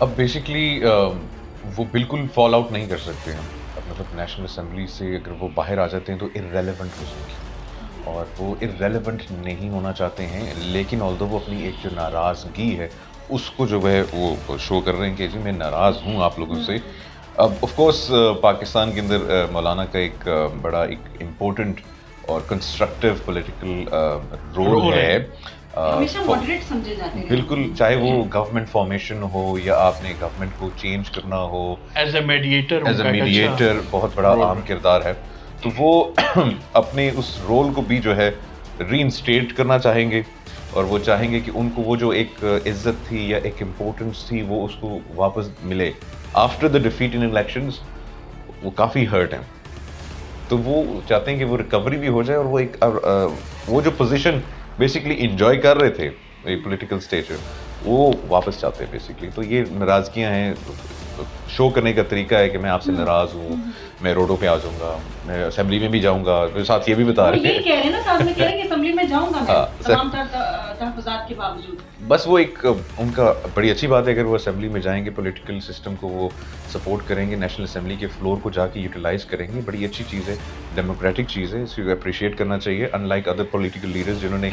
اب بیسکلی وہ بالکل فال آؤٹ نہیں کر سکتے ہیں. اب مطلب نیشنل اسمبلی سے اگر وہ باہر آ جاتے ہیں تو ارریلیونٹ ہو جائیں گے, اور وہ ارریلیونٹ نہیں ہونا چاہتے ہیں, لیکن آلدو وہ اپنی ایک جو ناراضگی ہے اس کو جو ہے وہ شو کر رہے ہیں کہ جی میں ناراض ہوں آپ لوگوں سے. اب آف کورس پاکستان کے اندر مولانا کا ایک بڑا ایک امپورٹنٹ اور کنسٹرکٹیو پولیٹیکل رول ہے. ہمیشہ ماڈریٹ سمجھے جاتے ہیں بالکل, چاہے وہ گورنمنٹ فارمیشن ہو یا آپ نے گورنمنٹ کو چینج کرنا ہو, ایز اے میڈیٹر بہت بڑا اہم کردار ہے. تو وہ اپنے اس رول کو بھی جو ہے ری انسٹیٹ کرنا چاہیں گے, اور وہ چاہیں گے کہ ان کو وہ جو ایک عزت تھی یا ایک امپورٹنس تھی وہ اس کو واپس ملے. After the defeat in elections وہ کافی ہرٹ ہیں, تو وہ چاہتے ہیں کہ وہ ریکوری بھی ہو جائے, اور وہ ایک وہ جو پوزیشن بیسکلی انجوائے کر رہے تھے ایک پولیٹیکل اسٹیج وہ واپس چاہتے ہیں بیسکلی. تو یہ ناراضگیاں ہیں, شو کرنے کا طریقہ ہے کہ میں آپ سے ناراض ہوں, میں روڈوں پہ آ جاؤں گا, میں اسمبلی میں بھی جاؤں گا. ساتھ یہ بھی بتا رہے ہیں, کہہ رہے ہیں نا, ساتھ میں کہہ رہے ہیں کہ اسمبلی میں جاؤں گا میں تمام تحفظات کے باوجود. بس وہ ایک ان کا بڑی اچھی بات ہے اگر وہ اسمبلی میں جائیں گے, پولیٹیکل سسٹم کو وہ سپورٹ کریں گے, نیشنل اسمبلی کے فلور کو جا کے یوٹیلائز کریں گے. بڑی اچھی چیز ہے, ڈیموکریٹک چیز ہے, اس کو اپریشیٹ کرنا چاہیے. In like other political leaders جنہوں نے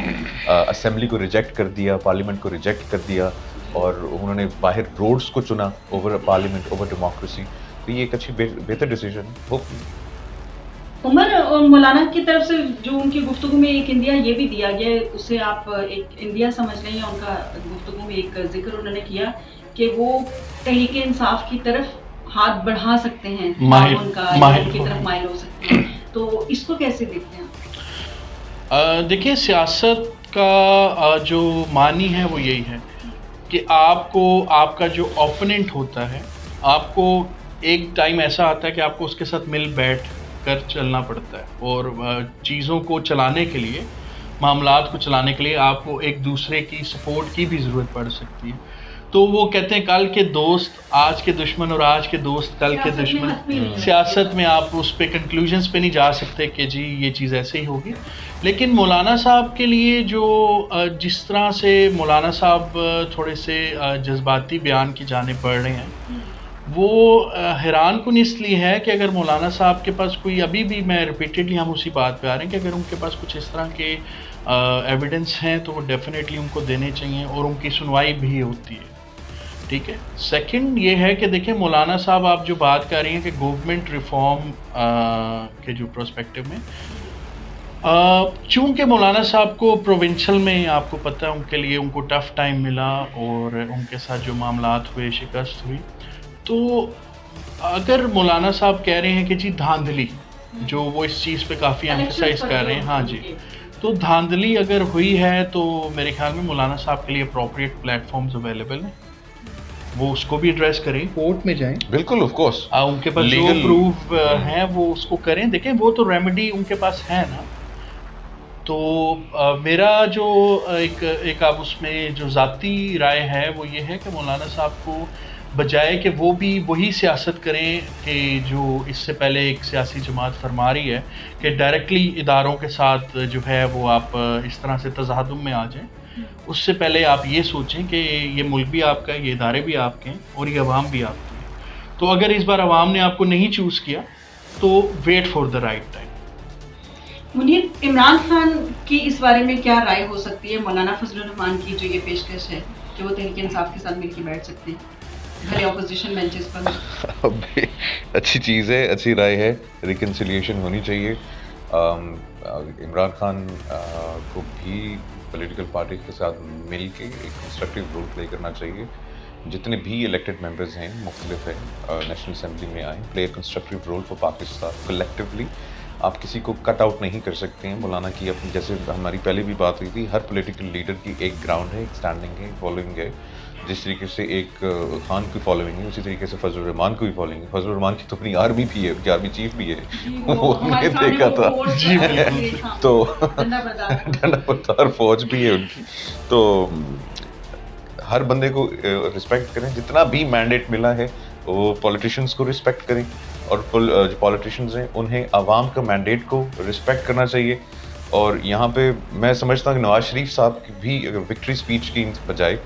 اسمبلی کو ریجیکٹ کر دیا, پارلیمنٹ کو ریجیکٹ کر دیا, اور انہوں نے باہر روڈز کو چنا اوور پارلیمنٹ, اوور ڈیموکریسی. تو یہ ایک اچھی بہتر ڈیسیجن ہے. عمر, مولانا کی طرف سے جو ان کی گفتگو میں ایک انڈیا یہ بھی دیا گیا, اسے آپ ایک انڈیا سمجھ لیں, یا ان کا گفتگو میں ایک ذکر انہوں نے کیا کہ وہ تحریک انصاف کی طرف ہاتھ بڑھا سکتے ہیں, ان کا کی طرف مائل ہو سکتے ہیں. تو اس کو کیسے دیکھتے ہیں؟ دیکھیں, سیاست کا جو معنی ہے وہ یہی ہے کہ آپ کو آپ کا جو اوپوننٹ ہوتا ہے, آپ کو ایک ٹائم ایسا آتا ہے کہ آپ کو اس کے ساتھ مل بیٹھ کر چلنا پڑتا ہے, اور چیزوں کو چلانے کے لیے, معاملات کو چلانے کے لیے آپ کو ایک دوسرے کی سپورٹ کی بھی ضرورت پڑ سکتی ہے. تو وہ کہتے ہیں کل کے دوست آج کے دشمن, اور آج کے دوست کل کے دشمن. سیاست میں آپ اس پہ کنکلوژنس پہ نہیں جا سکتے کہ جی یہ چیز ایسے ہی ہوگی. لیکن مولانا صاحب کے لیے جو جس طرح سے مولانا صاحب تھوڑے سے جذباتی بیان کی جانب بڑھ رہے ہیں, وہ حیران کن اس لیے ہے کہ اگر مولانا صاحب کے پاس کوئی, ابھی بھی میں ریپیٹڈلی ہم اسی بات پہ آ رہے ہیں کہ اگر ان کے پاس کچھ اس طرح کے ایویڈنس ہیں تو وہ ڈیفینیٹلی ان کو دینے چاہیے, اور ان کی سنوائی بھی ہوتی ہے. ٹھیک ہے. سیکنڈ یہ ہے کہ دیکھیں مولانا صاحب آپ جو بات کر رہی ہیں کہ گورنمنٹ ریفارم کے جو پرسپیکٹو میں, چونکہ مولانا صاحب کو پروونشل میں آپ کو پتہ ہے ان کے لیے ان کو ٹف ٹائم ملا, اور ان کے ساتھ جو معاملات ہوئے, شکست ہوئی. تو اگر مولانا صاحب کہہ رہے ہیں کہ جی دھاندلی, جو وہ اس چیز پہ کافی ایمفسائز کر رہے ہیں, ہاں جی, تو دھاندلی اگر ہوئی ہے تو میرے خیال میں مولانا صاحب کے لیے اپروپریٹ پلیٹ فارمز اویلیبل ہیں, وہ اس کو بھی ایڈریس کریں, کورٹ میں جائیں. بالکل, آف کورس ان کے پاس جو پروف ہیں وہ اس کو کریں. دیکھیں وہ تو ریمیڈی ان کے پاس ہے نا. تو میرا جو ایک اب اس میں جو ذاتی رائے ہے وہ یہ ہے کہ مولانا صاحب کو بجائے کہ وہ بھی وہی سیاست کریں کہ جو اس سے پہلے ایک سیاسی جماعت فرما رہی ہے کہ ڈائریکٹلی اداروں کے ساتھ جو ہے وہ آپ اس طرح سے تصادم میں آ جائیں, اس سے پہلے آپ یہ سوچیں کہ یہ ملک بھی آپ کا ہے, یہ ادارے بھی آپ کے ہیں, اور یہ عوام بھی آپ کی ہے. تو اگر اس بار عوام نے آپ کو نہیں چوز کیا تو wait for the right time. Munir, Imran Khan کی اس بارے میں کیا رائے ہو سکتی ہے؟ مولانا فضل الرحمان کی جو یہ پیشکش ہے کہ وہ تحریک انصاف کے ساتھ مل کے بیٹھ سکتے ہیں بھلے اپوزیشن بینچز پر. اچھی چیز ہے, اچھی رائے ہے, ریکنسیلیشن ہونی چاہیے. عمران خان کو بھی پولیٹیکل پارٹی کے ساتھ مل کے ایک کنسٹرکٹیو رول پلے کرنا چاہیے. جتنے بھی الیکٹڈ ممبرز ہیں مختلف ہیں نیشنل اسمبلی میں آئیں, play constructive role for Pakistan collectively. آپ کسی کو کٹ آؤٹ نہیں کر سکتے ہیں. مولانا کی اپنی, جیسے ہماری پہلے بھی بات ہوئی تھی, ہر پولیٹیکل لیڈر کی ایک گراؤنڈ ہے, ایک اسٹینڈنگ ہے, فالوئنگ ہے. جس طریقے سے ایک خان کی فالوئنگ ہے, اسی طریقے سے فضل الرحمان کو بھی فالوئنگ ہے. فضل الرحمان کی تو اپنی آرمی بھی ہے, ان کی آرمی چیف بھی ہے, وہ ہم نے دیکھا تھا. تو ڈنڈا بردار فوج بھی ہے ان کی. تو ہر بندے کو رسپیکٹ کریں, جتنا بھی مینڈیٹ ملا ہے وہ پولیٹیشینس کو رسپیکٹ کریں, اور جو پولیٹیشینز ہیں انہیں عوام کا مینڈیٹ کو رسپیکٹ کرنا چاہیے. اور یہاں پہ میں سمجھتا ہوں کہ نواز شریف صاحب کی بھی اگر وکٹری اسپیچ کی بجائے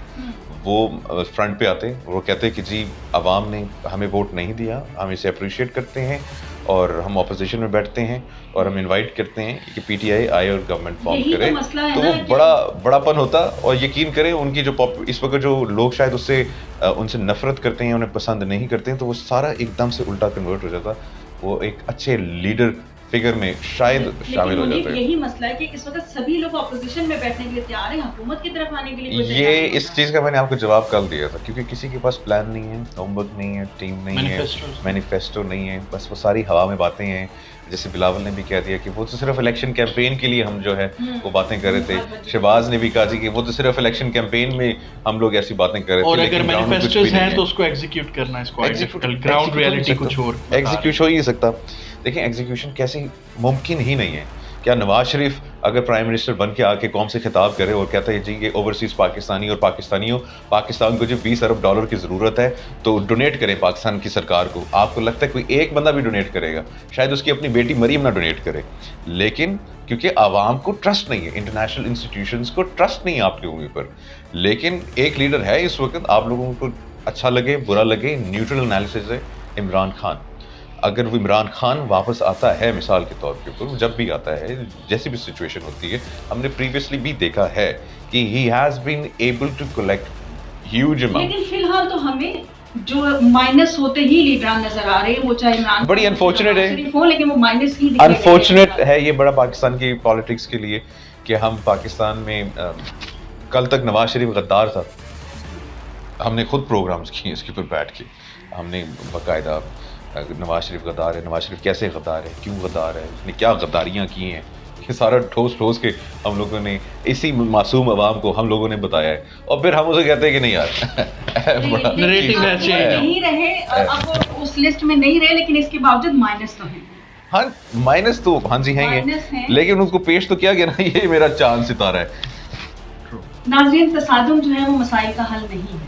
وہ فرنٹ پہ آتے ہیں، وہ کہتے ہیں کہ جی عوام نے ہمیں ووٹ نہیں دیا، ہم اسے اپریشیٹ کرتے ہیں اور ہم اپوزیشن میں بیٹھتے ہیں اور ہم انوائٹ کرتے ہیں کہ پی ٹی آئی آئے اور گورنمنٹ فارم یہی تو کرے. مسئلہ ہے تو نا وہ کہ بڑا پن ہوتا. اور یقین کریں ان کی جو اس وقت جو لوگ شاید اس سے ان سے نفرت کرتے ہیں، انہیں پسند نہیں کرتے ہیں، تو وہ سارا ایک دم سے الٹا کنورٹ ہو جاتا. وہ ایک اچھے لیڈر فگر میں شاید شامل ہو جاتا ہے. یہی مسئلہ ہے کہ اس وقت سبھی لوگ اپوزیشن میں بیٹھنے کے لیے تیار ہیں، حکومت کی طرف آنے کے لیے کوئی تیار یہ نہیں اس ہوتا. چیز کا میں نے آپ کو جواب کل دیا تھا، کیونکہ کسی کے پاس پلان نہیں ہے، ہوم ورک نہیں ہے، ٹیم نہیں ہے، مینیفیسٹو نہیں ہے، بس وہ ساری ہوا میں باتیں ہیں. جیسے بلاول نے بھی کہہ دیا کہ وہ تو صرف الیکشن کیمپین کے لیے ہم جو ہے وہ باتیں کر رہے تھے. شہباز نے بھی کہا جی کہ وہ تو صرف الیکشن کیمپین میں ہم لوگ ایسی باتیں کر رہے تھے. اور اگر مینیفیسٹوز ہیں تو اس کو ایگزیکیوٹ کرنا ہے، اس کو گراؤنڈ ریئلٹی کچھ اور ایگزیکیوٹ ہو ہی نہیں سکتا. دیکھیں ایگزیکیوشن کیسے ممکن ہی نہیں ہے. کیا نواز شریف اگر پرائم منسٹر بن کے آ کے قوم سے خطاب کرے اور کہتا ہے جی یہ اوورسیز پاکستانی اور پاکستانیوں، پاکستان کو جو 20 ارب ڈالر کی ضرورت ہے تو ڈونیٹ کریں پاکستان کی سرکار کو، آپ کو لگتا ہے کوئی ایک بندہ بھی ڈونیٹ کرے گا؟ شاید اس کی اپنی بیٹی مریم نہ ڈونیٹ کرے. لیکن کیونکہ عوام کو ٹرسٹ نہیں ہے، انٹرنیشنل انسٹیٹیوشنز کو ٹرسٹ نہیں ہے آپ کے اوپر. لیکن ایک لیڈر ہے اس وقت، آپ لوگوں کو اچھا لگے برا لگے، نیوٹرل انالیسس ہے عمران خان. اگر وہ عمران خان واپس آتا ہے مثال کے طور کے اوپر، جب بھی آتا ہے جیسی بھی سچویشن ہوتی ہے، ہم نے پریویسلی بھی دیکھا ہے کہ he has been able to collect huge amount. لیکن فی الحال تو ہمیں جو مائنس ہوتے ہی لیڈران نظر آ رہے ہیں، وہ چاہے عمران بڑی انفارچونیٹ ہے، صرف ہو، لیکن وہ مائنس ہی دکھائی دے رہے ہیں. انفارچونیٹ ہے یہ بڑا پاکستان کی پالیٹکس کے لیے کہ ہم پاکستان میں کل تک نواز شریف غدار تھا. ہم نے خود پروگرامز کیے اس کے اوپر بیٹھ کے، ہم نے باقاعدہ نواز شریف غدار ہے، نواز شریف کیسے غدار ہے، کیوں غدار ہے، اس نے کیا غداریاں کی ہیں، یہ سارا ٹھوس کے ہم لوگوں نے اسی معصوم عوام کو ہم لوگوں نے بتایا ہے. اور پھر ہم اسے کہتے ہیں کہ نہیں یار بڑا نریٹو ہے نہیں رہے، اب اس لسٹ میں نہیں رہے، لیکن اس کے باوجود مائنس تو ہیں. ہاں مائنس تو ہاں جی ہیں گے، لیکن اس کو پیش تو کیا گیا نا یہ میرا چاند ستارہ ہے. ناظرین، تصادم جو ہے وہ مسائل کا حل نہیں ہے،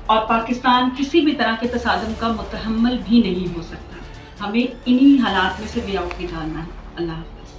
اور پاکستان کسی بھی طرح کے تصادم کا متحمل بھی نہیں ہو سکتا. ہمیں انہی حالات میں سے وے آؤٹ نکالنا ہے. اللہ حافظ.